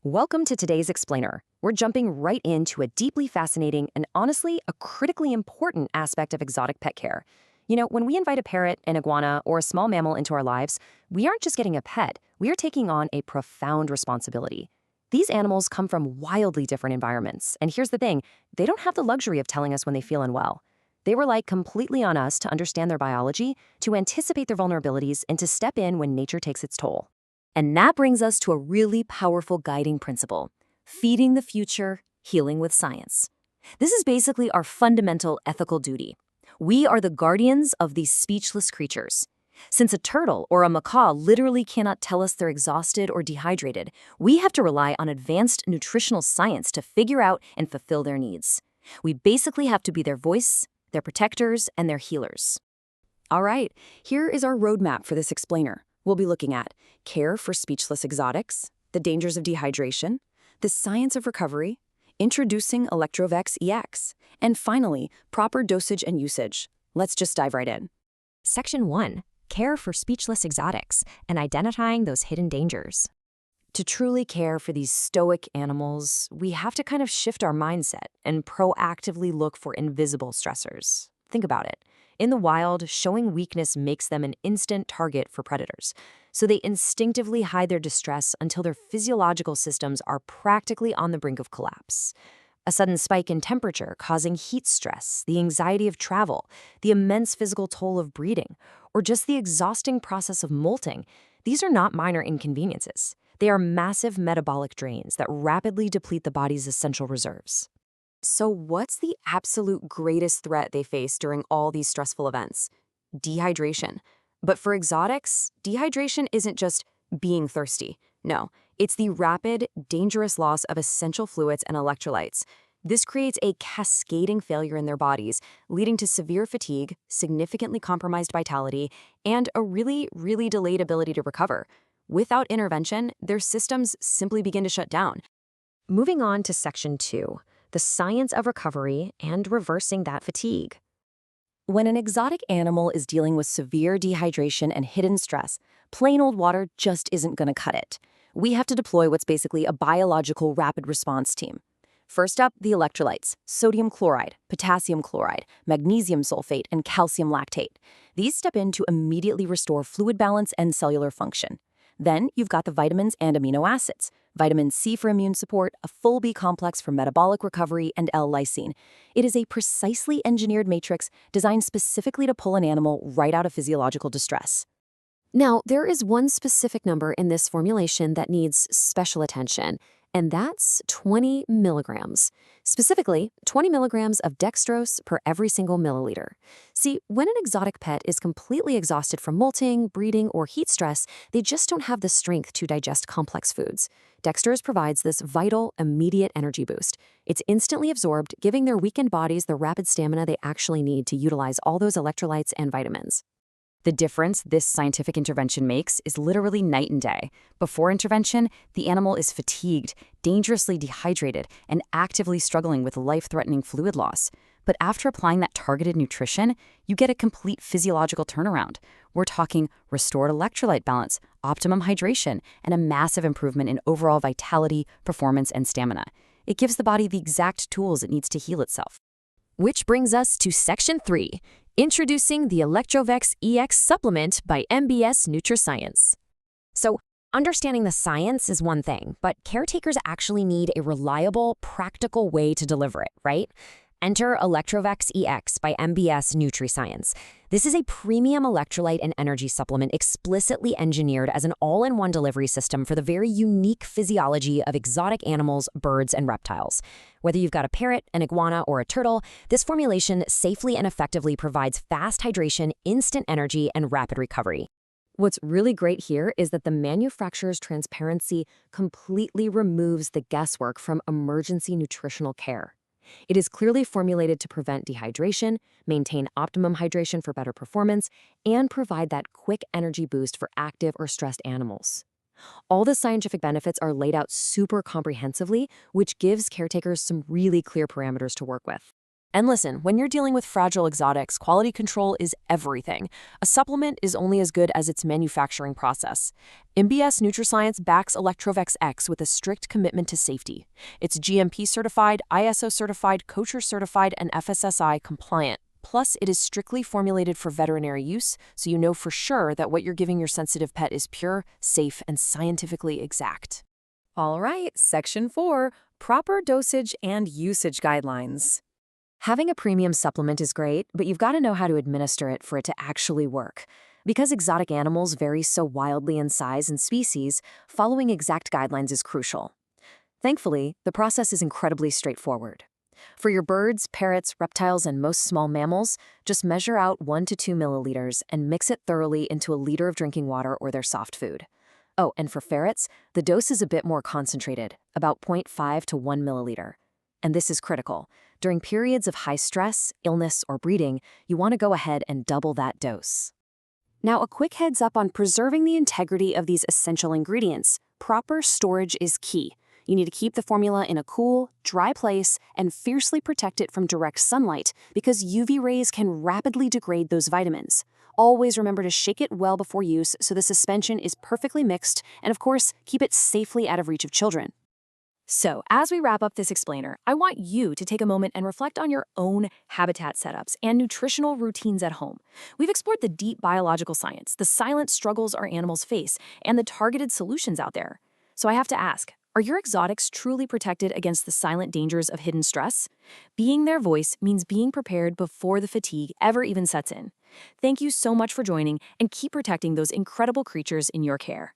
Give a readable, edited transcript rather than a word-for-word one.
Welcome to today's Explainer. We're jumping right into a deeply fascinating and honestly a critically important aspect of exotic pet care. When we invite a parrot, an iguana, or a small mammal into our lives, we aren't just getting a pet, we are taking on a profound responsibility. These animals come from wildly different environments, and here's the thing, they don't have the luxury of telling us when they feel unwell. They rely completely on us to understand their biology, to anticipate their vulnerabilities, and to step in when nature takes its toll. And that brings us to a really powerful guiding principle: feeding the future, healing with science. This is basically our fundamental ethical duty. We are the guardians of these speechless creatures. Since a turtle or a macaw literally cannot tell us they're exhausted or dehydrated, we have to rely on advanced nutritional science to figure out and fulfill their needs. We basically have to be their voice, their protectors, and their healers. All right, here is our roadmap for this explainer. We'll be looking at care for speechless exotics, the dangers of dehydration, the science of recovery, introducing ELECTROVEX-EX, and finally, proper dosage and usage. Let's just dive right in. Section 1. Care for speechless exotics and identifying those hidden dangers. To truly care for these stoic animals, we have to kind of shift our mindset and proactively look for invisible stressors. Think about it. In the wild, showing weakness makes them an instant target for predators. So they instinctively hide their distress until their physiological systems are practically on the brink of collapse. A sudden spike in temperature causing heat stress, the anxiety of travel, the immense physical toll of breeding, or just the exhausting process of molting, these are not minor inconveniences. They are massive metabolic drains that rapidly deplete the body's essential reserves. So what's the absolute greatest threat they face during all these stressful events? Dehydration. But for exotics, dehydration isn't just being thirsty. No, it's the rapid, dangerous loss of essential fluids and electrolytes. This creates a cascading failure in their bodies, leading to severe fatigue, significantly compromised vitality, and a really, really delayed ability to recover. Without intervention, their systems simply begin to shut down. Moving on to Section 2. The science of recovery and reversing that fatigue. When an exotic animal is dealing with severe dehydration and hidden stress, plain old water just isn't going to cut it. We have to deploy what's basically a biological rapid response team. First up, the electrolytes: sodium chloride, potassium chloride, magnesium sulphate, and calcium lactate. These step in to immediately restore fluid balance and cellular function. Then you've got the vitamins and amino acids. Vitamin C for immune support, a full B complex for metabolic recovery, and L-lysine. It is a precisely engineered matrix designed specifically to pull an animal right out of physiological distress. Now, there is one specific number in this formulation that needs special attention, and that's 20 milligrams. Specifically, 20 milligrams of dextrose per every single milliliter. See, when an exotic pet is completely exhausted from molting, breeding, or heat stress, they just don't have the strength to digest complex foods. Dextrose provides this vital, immediate energy boost. It's instantly absorbed, giving their weakened bodies the rapid stamina they actually need to utilize all those electrolytes and vitamins. The difference this scientific intervention makes is literally night and day. Before intervention, the animal is fatigued, dangerously dehydrated, and actively struggling with life-threatening fluid loss. But after applying that targeted nutrition, you get a complete physiological turnaround. We're talking restored electrolyte balance, optimum hydration, and a massive improvement in overall vitality, performance, and stamina. It gives the body the exact tools it needs to heal itself. Which brings us to Section 3. Introducing the ELECTROVEX-EX supplement by MBS NUTRICIENCE. So, understanding the science is one thing, but caretakers actually need a reliable, practical way to deliver it, right? Enter ELECTROVEX-EX by MBS NUTRICIENCE. This is a premium electrolyte and energy supplement explicitly engineered as an all-in-one delivery system for the very unique physiology of exotic animals, birds, and reptiles. Whether you've got a parrot, an iguana, or a turtle, this formulation safely and effectively provides fast hydration, instant energy, and rapid recovery. What's really great here is that the manufacturer's transparency completely removes the guesswork from emergency nutritional care. It is clearly formulated to prevent dehydration, maintain optimum hydration for better performance, and provide that quick energy boost for active or stressed animals. All the scientific benefits are laid out super comprehensively, which gives caretakers some really clear parameters to work with. And listen, when you're dealing with fragile exotics, quality control is everything. A supplement is only as good as its manufacturing process. MBS NutriScience backs ELECTROVEX-EX with a strict commitment to safety. It's GMP certified, ISO certified, kosher certified, and FSSI compliant. Plus, it is strictly formulated for veterinary use, so you know for sure that what you're giving your sensitive pet is pure, safe, and scientifically exact. All right, Section 4, Proper Dosage and Usage Guidelines. Having a premium supplement is great, but you've got to know how to administer it for it to actually work. Because exotic animals vary so wildly in size and species, following exact guidelines is crucial. Thankfully, the process is incredibly straightforward. For your birds, parrots, reptiles, and most small mammals, just measure out 1 to 2 milliliters and mix it thoroughly into a liter of drinking water or their soft food. Oh, and for ferrets, the dose is a bit more concentrated, about 0.5 to 1 milliliter. And this is critical. During periods of high stress, illness, or breeding, you want to go ahead and double that dose. Now, a quick heads up on preserving the integrity of these essential ingredients. Proper storage is key. You need to keep the formula in a cool, dry place and fiercely protect it from direct sunlight because UV rays can rapidly degrade those vitamins. Always remember to shake it well before use so the suspension is perfectly mixed, and of course, keep it safely out of reach of children. So, as we wrap up this explainer, I want you to take a moment and reflect on your own habitat setups and nutritional routines at home. We've explored the deep biological science, the silent struggles our animals face, and the targeted solutions out there. So I have to ask, are your exotics truly protected against the silent dangers of hidden stress? Being their voice means being prepared before the fatigue ever even sets in. Thank you so much for joining, and keep protecting those incredible creatures in your care.